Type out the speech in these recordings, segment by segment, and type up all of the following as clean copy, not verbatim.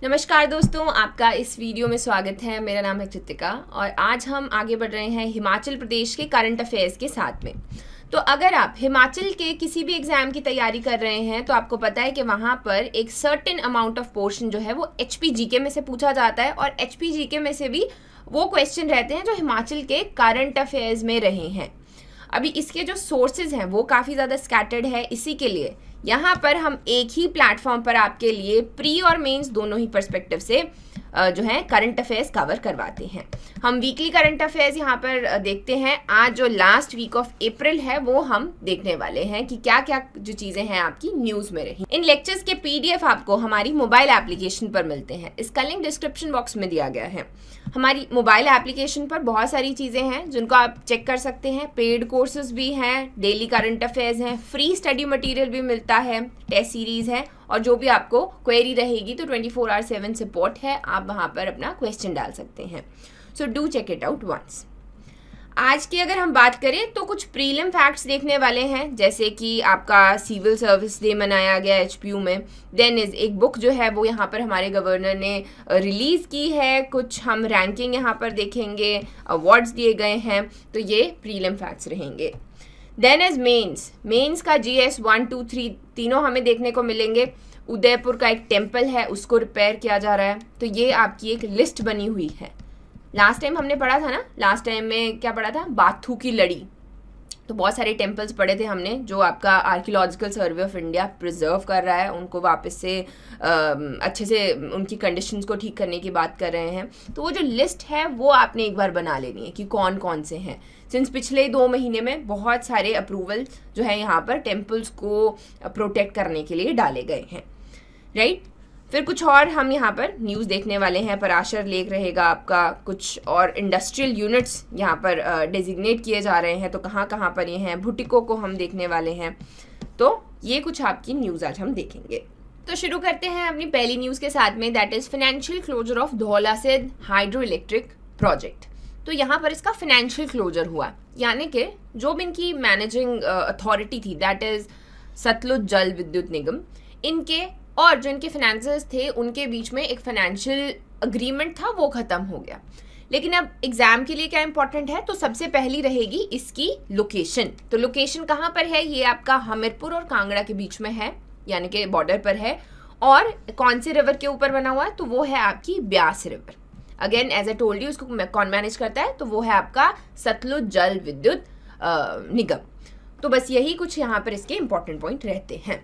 नमस्कार दोस्तों, आपका इस वीडियो में स्वागत है। मेरा नाम है कृतिका और आज हम आगे बढ़ रहे हैं हिमाचल प्रदेश के करंट अफेयर्स के साथ में। तो अगर आप हिमाचल के किसी भी एग्जाम की तैयारी कर रहे हैं तो आपको पता है कि वहाँ पर एक सर्टेन अमाउंट ऑफ पोर्शन जो है वो HPGK में से पूछा जाता है और HPGK में से भी वो क्वेश्चन रहते हैं जो हिमाचल के करंट अफेयर्स में रहे हैं। अभी इसके जो सोर्सेज हैं वो काफ़ी ज़्यादा स्कैटर्ड है, इसी के लिए यहाँ पर हम एक ही प्लेटफॉर्म पर आपके लिए प्री और मेंस दोनों ही पर्सपेक्टिव से जो है करंट अफेयर्स कवर करवाते हैं। हम वीकली करंट अफेयर्स यहाँ पर देखते हैं। आज जो लास्ट वीक ऑफ अप्रैल है वो हम देखने वाले हैं कि क्या क्या जो चीज़ें हैं आपकी न्यूज़ में रही। इन लेक्चर्स के PDF आपको हमारी मोबाइल एप्लीकेशन पर मिलते हैं। इसका लिंक डिस्क्रिप्शन बॉक्स में दिया गया है। हमारी मोबाइल एप्लीकेशन पर बहुत सारी चीज़ें हैं जिनको आप चेक कर सकते हैं। पेड कोर्सेज भी हैं, डेली करंट अफेयर्स हैं, फ्री स्टडी मटेरियल भी मिलता है, टेस्ट सीरीज़ है और जो भी आपको क्वेरी रहेगी तो 24/7 सपोर्ट है। आप वहाँ पर अपना क्वेश्चन डाल सकते हैं। So do check it out once. आज की अगर हम बात करें तो कुछ प्रीलिम फैक्ट्स देखने वाले हैं, जैसे कि आपका सिविल सर्विस डे मनाया गया HPU में। देन इज एक बुक जो है वो यहाँ पर हमारे गवर्नर ने रिलीज़ की है। कुछ हम रैंकिंग यहाँ पर देखेंगे, अवार्ड्स दिए गए हैं, तो ये प्रीलिम फैक्ट्स रहेंगे। देन इज मेंस का GS 1, 2, 3 तीनों हमें देखने को मिलेंगे। उदयपुर का एक टेम्पल है, उसको रिपेयर किया जा रहा है, तो ये आपकी एक लिस्ट बनी हुई है। लास्ट टाइम हमने पढ़ा था ना, लास्ट टाइम में क्या पढ़ा था, बाथू की लड़ी। तो बहुत सारे टेम्पल्स पढ़े थे हमने जो आपका archaeological survey of India preserve कर रहा है, उनको वापस से अच्छे से उनकी कंडीशंस को ठीक करने की बात कर रहे हैं। तो वो जो लिस्ट है वो आपने एक बार बना लेनी है कि कौन कौन से हैं। सिंस पिछले 2 महीने में बहुत सारे अप्रूवल जो है यहाँ पर टेम्पल्स को प्रोटेक्ट करने के लिए डाले गए हैं, राइट। फिर कुछ और हम यहाँ पर न्यूज़ देखने वाले हैं। पराशर लेक रहेगा आपका, कुछ और इंडस्ट्रियल यूनिट्स यहाँ पर डेजिग्नेट किए जा रहे हैं, तो कहाँ कहाँ पर ये हैं। भुटिको को हम देखने वाले हैं। तो ये कुछ आपकी न्यूज़ आज हम देखेंगे। तो शुरू करते हैं अपनी पहली न्यूज़ के साथ में, that is financial closure of Dhaulasidh hydro electric project. तो यहाँ पर इसका फाइनेंशियल क्लोजर हुआ, यानी कि जो भी इनकी मैनेजिंग अथॉरिटी थी, दैट इज़ सतलुज जल विद्युत निगम, इनके और जो इनके फाइनेंसर्स थे उनके बीच में एक फाइनेंशियल अग्रीमेंट था, वो ख़त्म हो गया। लेकिन अब एग्ज़ाम के लिए क्या इंपॉर्टेंट है, तो सबसे पहली रहेगी इसकी लोकेशन। तो लोकेशन कहाँ पर है, ये आपका हमीरपुर और कांगड़ा के बीच में है, यानी कि बॉर्डर पर है। और कौन से रिवर के ऊपर बना हुआ है, तो वो है आपकी Beas river. Again as I told you, इसको कौन मैनेज करता है, तो वो है आपका सतलुज जल विद्युत निगम। तो बस यही कुछ यहाँ पर इसके इंपॉर्टेंट पॉइंट रहते हैं।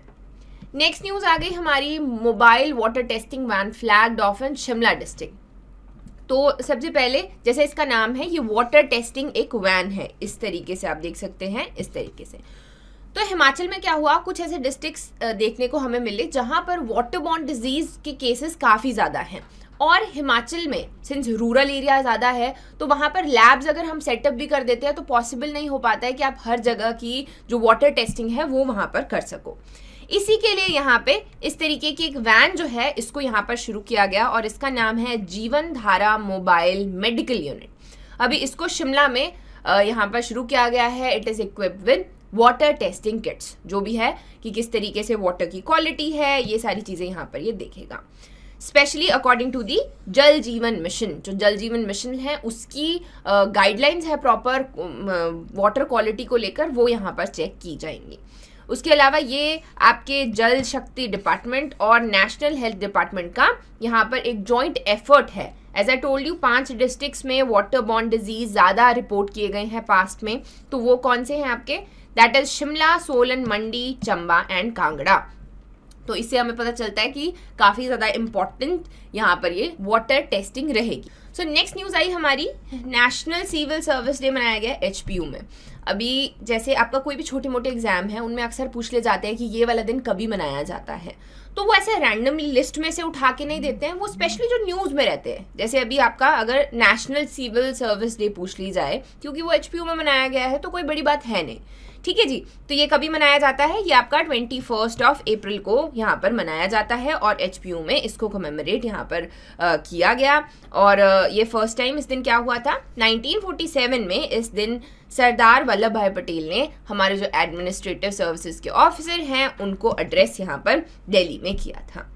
नेक्स्ट न्यूज़ आ गई हमारी, mobile water testing van flagged off in Shimla district. तो सबसे पहले जैसे इसका नाम है, ये वाटर टेस्टिंग एक वैन है, इस तरीके से आप देख सकते हैं, इस तरीके से। तो हिमाचल में क्या हुआ, कुछ ऐसे डिस्ट्रिक्ट्स देखने को हमें मिले जहाँ पर वाटर बॉर्न डिजीज़ के केसेस काफ़ी ज़्यादा हैं। और हिमाचल में सिंस रूरल एरिया ज़्यादा है तो वहाँ पर लैब्स अगर हम सेटअप भी कर देते हैं तो पॉसिबल नहीं हो पाता है कि आप हर जगह की जो वाटर टेस्टिंग है वो वहाँ पर कर सको। इसी के लिए यहाँ पे इस तरीके की एक वैन जो है इसको यहाँ पर शुरू किया गया और इसका नाम है जीवन धारा मोबाइल मेडिकल यूनिट। अभी इसको शिमला में यहाँ पर शुरू किया गया है। It is equipped with water testing kits, जो भी है कि किस तरीके से वाटर की क्वालिटी है, ये सारी चीज़ें यहाँ पर ये देखेगा। स्पेशली अकॉर्डिंग टू दी जल जीवन मिशन, जो जल जीवन मिशन है उसकी गाइडलाइंस है प्रॉपर वाटर क्वालिटी को लेकर, वो यहाँ पर चेक की जाएंगी। उसके अलावा ये आपके जल शक्ति डिपार्टमेंट और नेशनल हेल्थ डिपार्टमेंट का यहाँ पर एक जॉइंट एफर्ट है। As I told you, 5 districts में वाटर बॉर्न डिजीज ज़्यादा रिपोर्ट किए गए हैं पास्ट में। तो वो कौन से हैं आपके, that is Shimla, Solan, Mandi, Chamba and Kangra. तो इससे हमें पता चलता है कि काफ़ी ज़्यादा इम्पॉर्टेंट यहाँ पर ये वाटर टेस्टिंग रहेगी। सो नेक्स्ट न्यूज़ आई हमारी, नेशनल सिविल सर्विस डे मनाया गया HPU में। अभी जैसे आपका कोई भी छोटे मोटे एग्जाम है उनमें अक्सर पूछ ले जाते हैं कि ये वाला दिन कभी मनाया जाता है, तो वो ऐसे रैंडमली लिस्ट में से उठा के नहीं देते हैं, वो स्पेशली जो न्यूज़ में रहते हैं। जैसे अभी आपका अगर नेशनल सिविल सर्विस डे पूछ ली जाए, क्योंकि वो HPU में मनाया गया है तो कोई बड़ी बात है नहीं, ठीक है जी। तो ये कभी मनाया जाता है, ये आपका 21 अप्रैल को यहाँ पर मनाया जाता है और HPU में इसको कमेमोरेट यहाँ पर किया गया। और ये फर्स्ट टाइम इस दिन क्या हुआ था, 1947 में इस दिन सरदार वल्लभ भाई पटेल ने हमारे जो एडमिनिस्ट्रेटिव सर्विसेज के ऑफिसर हैं उनको एड्रेस यहाँ पर दिल्ली में किया था।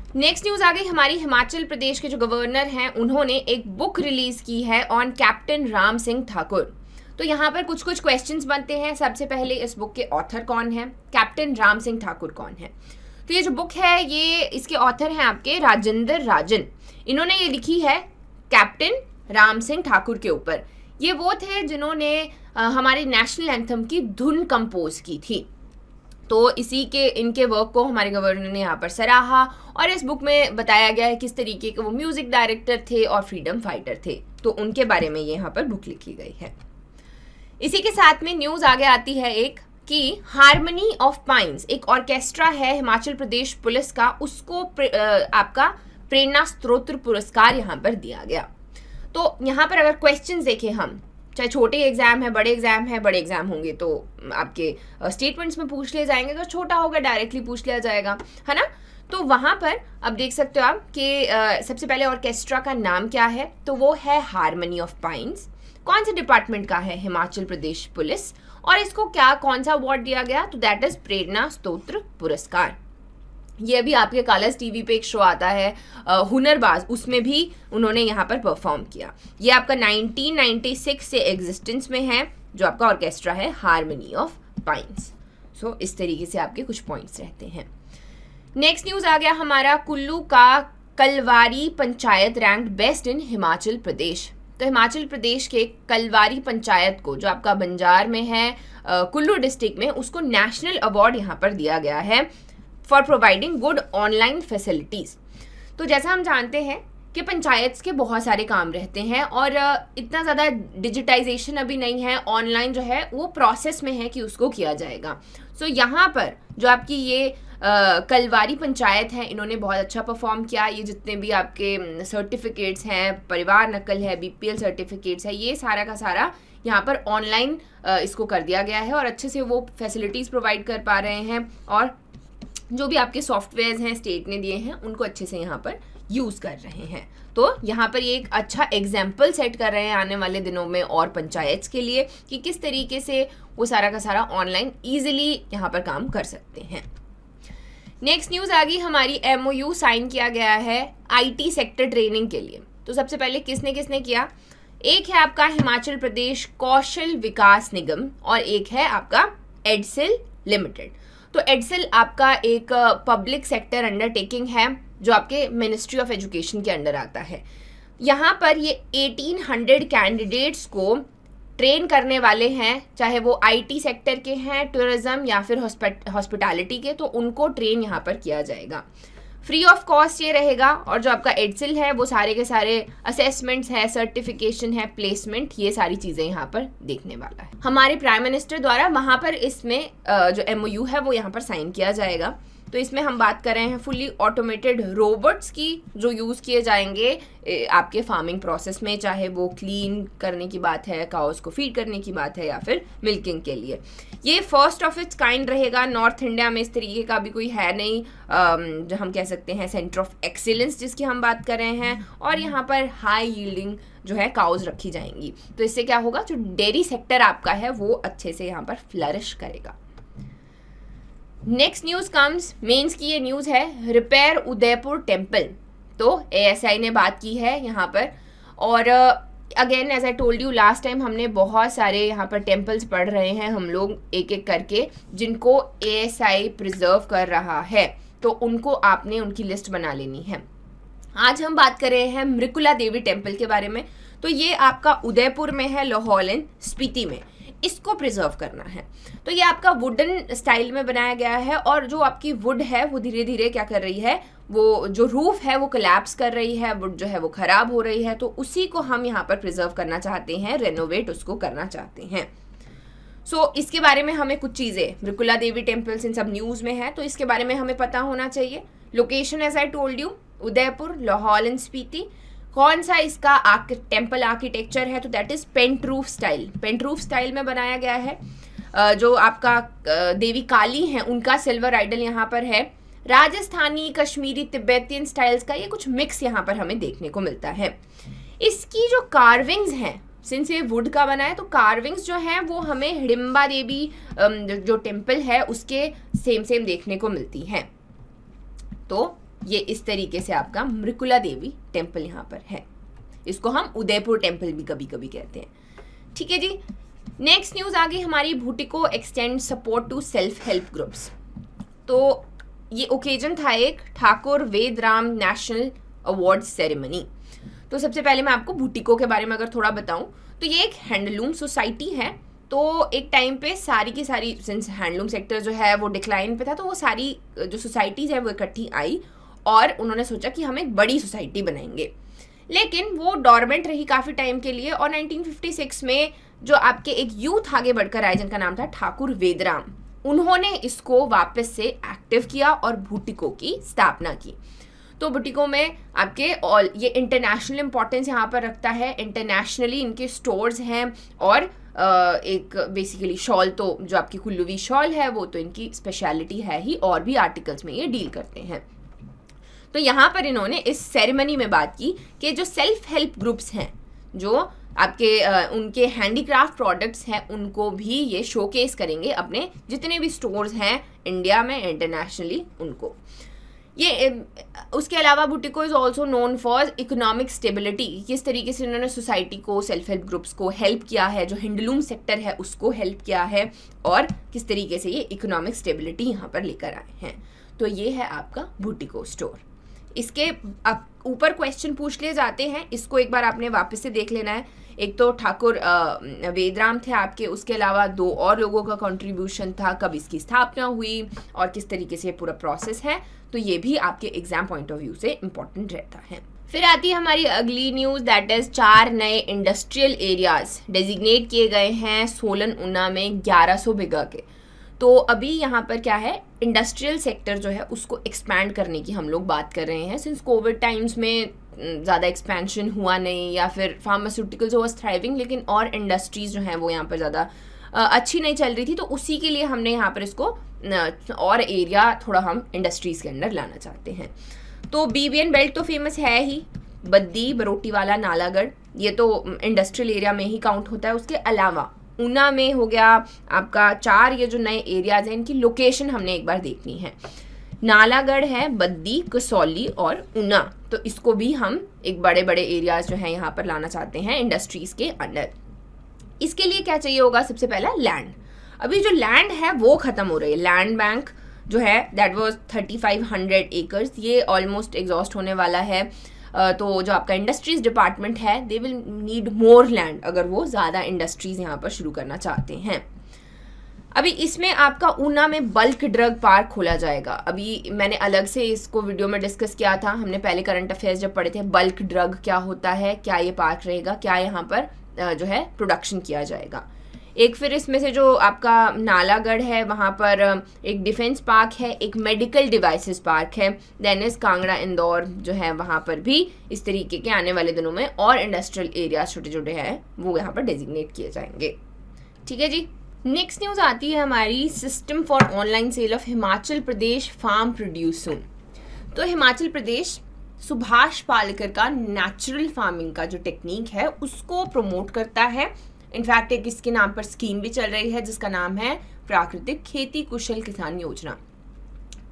नेक्स्ट न्यूज आ गई हमारी हिमाचल प्रदेश के जो गवर्नर हैं उन्होंने एक बुक रिलीज की है ऑन कैप्टन राम सिंह ठाकुर। तो यहाँ पर कुछ कुछ क्वेश्चंस बनते हैं। सबसे पहले इस बुक के ऑथर कौन है, कैप्टन राम सिंह ठाकुर कौन है। तो ये जो बुक है ये इसके ऑथर हैं आपके राजेंद्र राजन। इन्होंने ये लिखी है कैप्टन राम सिंह ठाकुर के ऊपर। ये वो थे जिन्होंने हमारे नेशनल एंथम की धुन कंपोज की थी। तो इसी के इनके वर्क को हमारे गवर्नर ने यहाँ पर सराहा और इस बुक में बताया गया है किस तरीके के वो म्यूजिक डायरेक्टर थे और फ्रीडम फाइटर थे। तो उनके बारे में ये यहाँ पर बुक लिखी गई है। इसी के साथ में न्यूज़ आगे आती है एक कि हारमनी ऑफ पाइन्स एक ऑर्केस्ट्रा है हिमाचल प्रदेश पुलिस का, उसको आपका प्रेरणा स्त्रोत्र पुरस्कार यहाँ पर दिया गया। तो यहाँ पर अगर क्वेश्चंस देखें हम, चाहे छोटे एग्जाम है बड़े एग्जाम होंगे तो आपके स्टेटमेंट्स में पूछ लिए जाएंगे, अगर छोटा होगा डायरेक्टली पूछ लिया जाएगा, है ना। तो वहाँ पर अब देख सकते हो आप कि सबसे पहले ऑर्केस्ट्रा का नाम क्या है, तो वो है हारमनी ऑफ पाइन्स। कौन से डिपार्टमेंट का है, हिमाचल प्रदेश पुलिस, और इसको क्या कौन सा अवार्ड दिया गया, तो दैट इज प्रेरणा स्तोत्र पुरस्कार। ये भी आपके कलर्स टीवी पे एक शो आता है हुनरबाज, उसमें भी उन्होंने यहाँ पर परफॉर्म किया। ये आपका 1996 से एग्जिस्टेंस में है जो आपका ऑर्केस्ट्रा है हारमनी ऑफ पाइन्स। सो इस तरीके से आपके कुछ पॉइंट्स रहते हैं। नेक्स्ट न्यूज़ आ गया हमारा, कुल्लू का Kalwari panchayat ranked best in Himachal Pradesh. तो हिमाचल प्रदेश के कलवारी पंचायत को जो आपका बंजार में है कुल्लू डिस्ट्रिक्ट में, उसको नेशनल अवार्ड यहाँ पर दिया गया है for providing good online facilities. तो जैसा हम जानते हैं कि पंचायत के बहुत सारे काम रहते हैं और इतना ज़्यादा डिजिटाइजेशन अभी नहीं है, ऑनलाइन जो है वो प्रोसेस में है कि उसको किया जाएगा। सो यहाँ पर जो आपकी ये कलवारी पंचायत है, इन्होंने बहुत अच्छा परफॉर्म किया। ये जितने भी आपके सर्टिफिकेट्स हैं, परिवार नकल है, BPL सर्टिफिकेट्स है, ये सारा का सारा यहाँ पर ऑनलाइन इसको कर दिया गया है और अच्छे से वो फैसिलिटीज़ प्रोवाइड कर पा रहे हैं और जो भी आपके सॉफ्टवेयर्स हैं स्टेट ने दिए हैं उनको अच्छे से यहाँ पर यूज़ कर रहे हैं। तो यहाँ पर ये एक अच्छा एग्जाम्पल सेट कर रहे हैं आने वाले दिनों में और पंचायत के लिए कि किस तरीके से वो सारा का सारा ऑनलाइन ईजिली यहाँ पर काम कर सकते हैं। नेक्स्ट न्यूज़ आ गई हमारी, MOU साइन किया गया है IT सेक्टर ट्रेनिंग के लिए। तो सबसे पहले किसने किसने किया, एक है आपका हिमाचल प्रदेश कौशल विकास निगम और एक है आपका एडसेल लिमिटेड। तो एडसेल आपका एक पब्लिक सेक्टर अंडरटेकिंग है जो आपके मिनिस्ट्री ऑफ एजुकेशन के अंडर आता है। यहाँ पर ये 1800 कैंडिडेट्स को ट्रेन करने वाले हैं, चाहे वो IT सेक्टर के हैं, टूरिज्म या फिर हॉस्पिटैलिटी के, तो उनको ट्रेन यहाँ पर किया जाएगा। फ्री ऑफ कॉस्ट ये रहेगा और जो आपका एडसेल है वो सारे के सारे असेसमेंट्स है, सर्टिफिकेशन है, प्लेसमेंट, ये सारी चीज़ें यहाँ पर देखने वाला है। हमारे प्राइम मिनिस्टर द्वारा वहाँ पर इसमें जो MOU है वो यहाँ पर साइन किया जाएगा। तो इसमें हम बात कर रहे हैं फुली ऑटोमेटेड रोबोट्स की जो यूज़ किए जाएंगे आपके फार्मिंग प्रोसेस में, चाहे वो क्लीन करने की बात है, काउस को फीड करने की बात है या फिर मिल्किंग के लिए। ये फर्स्ट ऑफ इट्स काइंड रहेगा, नॉर्थ इंडिया में इस तरीके का भी कोई है नहीं, जो हम कह सकते हैं सेंटर ऑफ एक्सीलेंस जिसकी हम बात कर रहे हैं। और यहाँ पर हाई यील्डिंग जो है काउज रखी जाएंगी। तो इससे क्या होगा, जो डेयरी सेक्टर आपका है वो अच्छे से यहाँ पर फ्लरिश करेगा। नेक्स्ट न्यूज़ कम्स, मेंस की ये न्यूज़ है, रिपेयर उदयपुर टेम्पल। तो ASI ने बात की है यहाँ पर और again as I told you last time, हमने बहुत सारे यहाँ पर टेम्पल्स पढ़ रहे हैं हम लोग एक एक करके जिनको ASI प्रिजर्व कर रहा है, तो उनको आपने उनकी लिस्ट बना लेनी है। आज हम बात कर रहे हैं मृकुला देवी टेम्पल के बारे में। तो ये आपका उदयपुर में है, लाहौल एंड स्पीति में, इसको प्रिजर्व करना है। तो ये आपका वुडन स्टाइल में बनाया गया है और जो आपकी वुड है वो धीरे धीरे क्या कर रही है, वो जो रूफ है वो कोलैप्स कर रही है, वुड जो है वो खराब हो रही है। तो उसी को हम यहाँ पर प्रिजर्व करना चाहते हैं, रेनोवेट उसको करना चाहते हैं। सो इसके बारे में हमें कुछ चीज़ें, मृकुला देवी टेम्पल्स इन सब न्यूज़ में है तो इसके बारे में हमें पता होना चाहिए। Location as I told you, Udaipur, Lahaul and Spiti. कौन सा इसका टेम्पल आर्किटेक्चर है, तो that is pent roof style. Pent roof style में बनाया गया है। जो आपका देवी काली हैं उनका सिल्वर आइडल यहाँ पर है। राजस्थानी, कश्मीरी, तिब्बतियन स्टाइल्स का ये कुछ मिक्स यहाँ पर हमें देखने को मिलता है। इसकी जो कार्विंग्स हैं, सिंस ये वुड का बना है तो कार्विंग्स जो हैं वो हमें हिडिंबा देवी जो टेम्पल है उसके सेम देखने को मिलती हैं। तो ये इस तरीके से आपका मृकुला देवी टेम्पल यहाँ पर है। इसको हम उदयपुर टेम्पल भी कभी कभी कहते हैं। ठीक है जी। नेक्स्ट न्यूज़ आ गई हमारी, Bhuttico extend support to self help groups. तो ये ओकेजन था एक Thakur Vedram national award ceremony. तो सबसे पहले मैं आपको भूटिको के बारे में अगर थोड़ा बताऊं तो ये एक हैंडलूम सोसाइटी है। तो एक टाइम पे सारी की सारी, सिंस हैंडलूम सेक्टर जो है वो डिक्लाइन पे था, तो वो सारी जो सोसाइटीज़ है वो इकट्ठी आई और उन्होंने सोचा कि हम एक बड़ी सोसाइटी बनाएंगे। लेकिन वो डॉर्मेंट रही काफ़ी टाइम के लिए और 1956 में जो आपके एक यूथ आगे बढ़कर आए जिनका नाम था ठाकुर वेदराम, उन्होंने इसको वापस से एक्टिव किया और भूटिको की स्थापना की। तो भूटिको में आपके ऑल ये इंटरनेशनल इंपॉर्टेंस यहाँ पर रखता है। इंटरनेशनली इनके स्टोर्स हैं और एक बेसिकली शॉल, तो जो आपकी कुल्लूवी शॉल है वो तो इनकी स्पेशलिटी है ही, और भी आर्टिकल्स में ये डील करते हैं। तो यहाँ पर इन्होंने इस सेरेमनी में बात की कि जो सेल्फ हेल्प ग्रुप्स हैं, जो आपके उनके हैंडीक्राफ्ट प्रोडक्ट्स हैं, उनको भी ये शोकेस करेंगे अपने जितने भी स्टोर्स हैं इंडिया में, इंटरनेशनली उनको। ये उसके अलावा Bhuttico is also known for economic stability. किस तरीके से उन्होंने सोसाइटी को, सेल्फ हेल्प ग्रुप्स को हेल्प किया है, जो हैंडलूम सेक्टर है उसको हेल्प किया है, और किस तरीके से ये इकोनॉमिक स्टेबिलिटी यहाँ पर लेकर आए हैं। तो ये है आपका भूटिको स्टोर। इसके ऊपर क्वेश्चन पूछ लिए जाते हैं, इसको एक बार आपने वापस से देख लेना है। एक तो ठाकुर वेदराम थे आपके, उसके अलावा 2 और लोगों का कंट्रीब्यूशन था, कब इसकी स्थापना हुई और किस तरीके से पूरा प्रोसेस है। तो ये भी आपके एग्जाम पॉइंट ऑफ व्यू से इम्पोर्टेंट रहता है। फिर आती है हमारी अगली न्यूज़, दैट इज़ 4 नए इंडस्ट्रियल एरियाज डेजिग्नेट किए गए हैं सोलन ऊना में 1100 बीघा के। तो अभी यहाँ पर क्या है, इंडस्ट्रियल सेक्टर जो है उसको एक्सपैंड करने की हम लोग बात कर रहे हैं। सिंस कोविड टाइम्स में ज़्यादा एक्सपेंशन हुआ नहीं, या फिर फार्मास्यूटिकल्स वाज थ्राइविंग, लेकिन और इंडस्ट्रीज़ जो हैं वो यहाँ पर ज़्यादा अच्छी नहीं चल रही थी। तो उसी के लिए हमने यहाँ पर इसको और एरिया थोड़ा हम इंडस्ट्रीज़ के अंदर लाना चाहते हैं। तो BBN बेल्ट तो फेमस है ही, बद्दी, बरोटीवाला, नालागढ़, ये तो इंडस्ट्रियल एरिया में ही काउंट होता है। उसके अलावा ऊना में हो गया आपका 4 ये जो नए एरियाज़ हैं, इनकी लोकेशन हमने एक बार देखनी है। नालागढ़ है, बद्दी, कसौली और ऊना। तो इसको भी हम एक बड़े बड़े एरियाज़ जो हैं यहाँ पर लाना चाहते हैं इंडस्ट्रीज़ के अंडर। इसके लिए क्या चाहिए होगा, सबसे पहला लैंड। अभी जो लैंड है वो ख़त्म हो रही है। लैंड बैंक जो है दैट वाज 3500 एकर्स, ये ऑलमोस्ट एग्जॉस्ट होने वाला है। तो जो आपका इंडस्ट्रीज़ डिपार्टमेंट है, they will need more land अगर वो ज़्यादा इंडस्ट्रीज़ यहाँ पर शुरू करना चाहते हैं। अभी इसमें आपका ऊना में बल्क ड्रग पार्क खोला जाएगा। अभी मैंने अलग से इसको वीडियो में डिस्कस किया था, हमने पहले करंट अफेयर्स जब पढ़े थे, बल्क ड्रग क्या होता है, क्या ये पार्क रहेगा, क्या यहाँ पर जो है प्रोडक्शन किया जाएगा। एक फिर इसमें से जो आपका नालागढ़ है वहाँ पर एक डिफेंस पार्क है, एक मेडिकल डिवाइसेस पार्क है। देन इस कांगड़ा इंदौर जो है वहाँ पर भी इस तरीके के आने वाले दिनों में और इंडस्ट्रियल एरियाज छोटे छोटे हैं वो यहाँ पर डेजिग्नेट किए जाएंगे। ठीक है जी। नेक्स्ट न्यूज़ आती है हमारी, system for online sale of Himachal Pradesh farm produce soon. तो हिमाचल प्रदेश सुभाष पालेकर का नेचुरल फार्मिंग का जो टेक्निक है उसको प्रमोट करता है। इनफैक्ट एक इसके नाम पर स्कीम भी चल रही है जिसका नाम है प्राकृतिक खेती कुशल किसान योजना।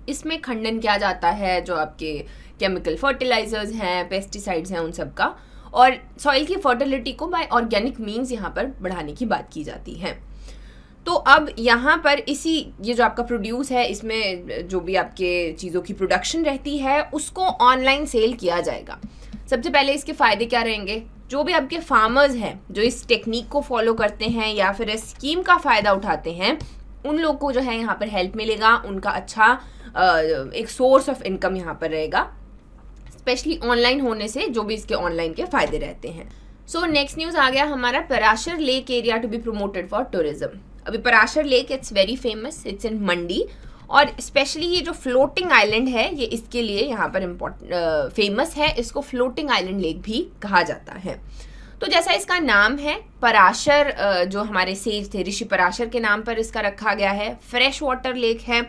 इसमें खंडन किया जाता है जो आपके केमिकल फर्टिलाइजर्स हैं, पेस्टिसाइड्स हैं, उन सब का, और सॉइल की फर्टिलिटी को बाय ऑर्गेनिक मीन्स यहाँ पर बढ़ाने की बात की जाती है। तो अब यहाँ पर ये जो आपका प्रोड्यूस है, इसमें जो भी आपके चीज़ों की प्रोडक्शन रहती है उसको ऑनलाइन सेल किया जाएगा। सबसे पहले इसके फ़ायदे क्या रहेंगे, जो भी आपके फार्मर्स हैं जो इस टेक्निक को फॉलो करते हैं या फिर इस स्कीम का फ़ायदा उठाते हैं, उन लोग को जो है यहाँ पर हेल्प मिलेगा, उनका अच्छा एक सोर्स ऑफ इनकम यहाँ पर रहेगा, स्पेशली ऑनलाइन होने से जो भी इसके ऑनलाइन के फ़ायदे रहते हैं। सो नेक्स्ट न्यूज़ आ गया हमारा, Parashar lake area to be promoted for tourism. अभी Parashar lake it's very famous, it's in Mandi, और स्पेशली ये जो फ्लोटिंग आइलैंड है ये इसके लिए यहाँ पर फेमस है। इसको फ्लोटिंग आइलैंड लेक भी कहा जाता है। तो जैसा इसका नाम है, पराशर जो हमारे सेज थे ऋषि पराशर के नाम पर इसका रखा गया है। फ्रेश वाटर लेक है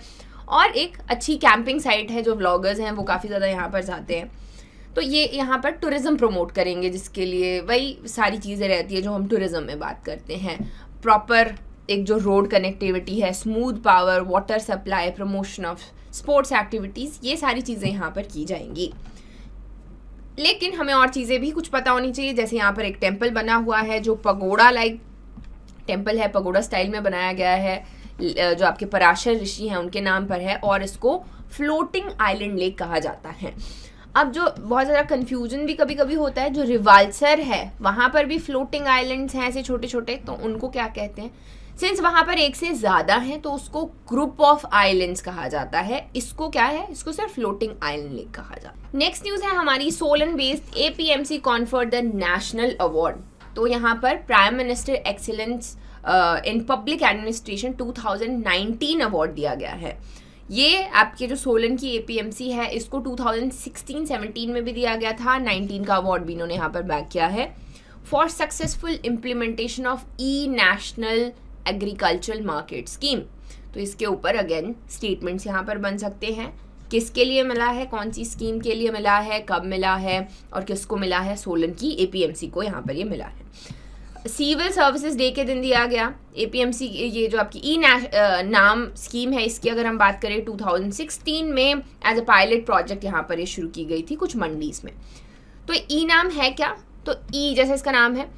और एक अच्छी कैंपिंग साइट है, जो व्लॉगर्स हैं वो काफ़ी ज़्यादा यहाँ पर जाते हैं। तो ये यहाँ पर टूरिज़्म प्रमोट करेंगे, जिसके लिए वही सारी चीज़ें रहती है जो हम टूरिज़्म में बात करते हैं। प्रॉपर एक जो रोड कनेक्टिविटी है, smooth power, water supply, promotion of sports activities, ये सारी चीज़ें यहाँ पर की जाएंगी। लेकिन हमें और चीज़ें भी कुछ पता होनी चाहिए, जैसे यहाँ पर एक टेम्पल बना हुआ है जो पगोड़ा लाइक टेम्पल है, पगोड़ा स्टाइल में बनाया गया है, जो आपके पराशर ऋषि हैं उनके नाम पर है, और इसको फ्लोटिंग आइलैंड लेक कहा जाता है। अब जो बहुत ज़्यादा कन्फ्यूजन भी कभी कभी होता है, जो रिवाल्सर है वहाँ पर भी फ्लोटिंग आइलैंड्स हैं ऐसे छोटे छोटे, तो उनको क्या कहते हैं? सिंस वहाँ पर एक से ज़्यादा हैं तो उसको ग्रुप ऑफ आइलैंड्स कहा जाता है। इसको क्या है? इसको सिर्फ फ्लोटिंग आइलैंड लेक कहा जाता है। नेक्स्ट न्यूज़ है हमारी, Solan based APMC conferred the national award. तो यहाँ पर prime minister excellence in public administration 2019 award दिया गया है। ये आपके जो सोलन की APMC है इसको 2016-17 में भी दिया गया था, 19 का अवार्ड भी इन्होंने यहाँ पर बैक किया है for successful implementation of national agricultural market scheme. तो इसके ऊपर अगेन स्टेटमेंट्स यहाँ पर बन सकते हैं, किसके लिए मिला है, कौन सी स्कीम के लिए मिला है, कब मिला है और किसको मिला है? सोलन की APMC को यहाँ पर ये मिला है। सिविल सर्विसेज डे के दिन दिया गया। APMC ये जो आपकी नाम स्कीम है इसकी अगर हम बात करें 2016 में एज अ पायलट प्रोजेक्ट यहाँ पर ये शुरू की गई थी कुछ मंडीज में। तो नाम है क्या? तो जैसे इसका नाम है,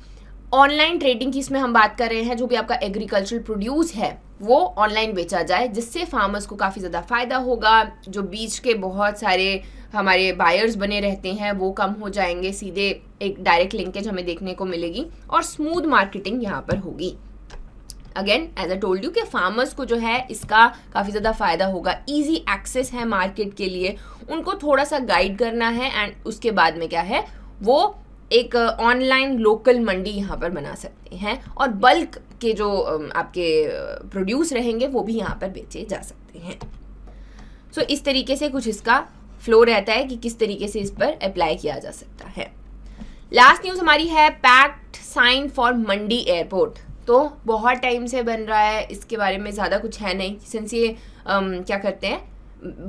ऑनलाइन ट्रेडिंग की इसमें हम बात कर रहे हैं। जो भी आपका एग्रीकल्चरल प्रोड्यूस है वो ऑनलाइन बेचा जाए, जिससे फार्मर्स को काफ़ी ज़्यादा फ़ायदा होगा। जो बीच के बहुत सारे हमारे बायर्स बने रहते हैं वो कम हो जाएंगे, सीधे एक डायरेक्ट लिंकेज हमें देखने को मिलेगी और स्मूथ मार्केटिंग यहाँ पर होगी। Again as I told you कि फार्मर्स को जो है इसका काफ़ी ज़्यादा फ़ायदा होगा, इजी एक्सेस है मार्केट के लिए, उनको थोड़ा सा गाइड करना है एंड उसके बाद में क्या है वो एक ऑनलाइन लोकल मंडी यहाँ पर बना सकते हैं और बल्क के जो आपके प्रोड्यूस रहेंगे वो भी यहाँ पर बेचे जा सकते हैं। सो इस तरीके से कुछ इसका फ्लो रहता है कि किस तरीके से इस पर अप्लाई किया जा सकता है। लास्ट न्यूज़ हमारी है pact sign for Mandi airport. तो बहुत टाइम से बन रहा है, इसके बारे में ज़्यादा कुछ है नहीं, सिंस ये क्या करते हैं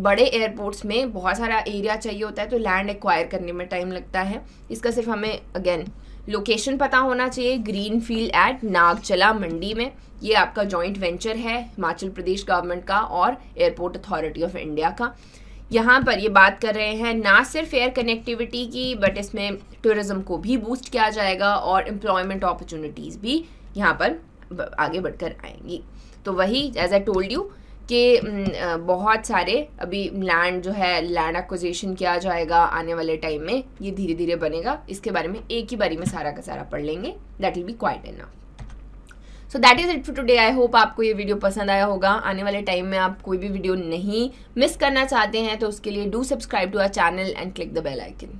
बड़े एयरपोर्ट्स में बहुत सारा एरिया चाहिए होता है तो लैंड एक्वायर करने में टाइम लगता है। इसका सिर्फ हमें अगेन लोकेशन पता होना चाहिए, ग्रीन फील्ड एट नागचला मंडी में। ये आपका जॉइंट वेंचर है हिमाचल प्रदेश गवर्नमेंट का और एयरपोर्ट अथॉरिटी ऑफ इंडिया का। यहाँ पर ये बात कर रहे हैं ना सिर्फ एयर कनेक्टिविटी की, बट इसमें टूरिज्म को भी बूस्ट किया जाएगा और एम्प्लॉयमेंट अपॉर्चुनिटीज़ भी यहाँ पर आगे बढ़कर आएंगी। तो वही एज आई टोल्ड यू कि बहुत सारे अभी लैंड जो है लैंड एक्विजिशन किया जाएगा आने वाले टाइम में, ये धीरे धीरे बनेगा। इसके बारे में एक ही बारी में सारा का सारा पढ़ लेंगे, that will be quite enough. So that is it for today. I hope आपको ये वीडियो पसंद आया होगा। आने वाले टाइम में आप कोई भी वीडियो नहीं मिस करना चाहते हैं तो उसके लिए do subscribe to our channel and click the bell icon.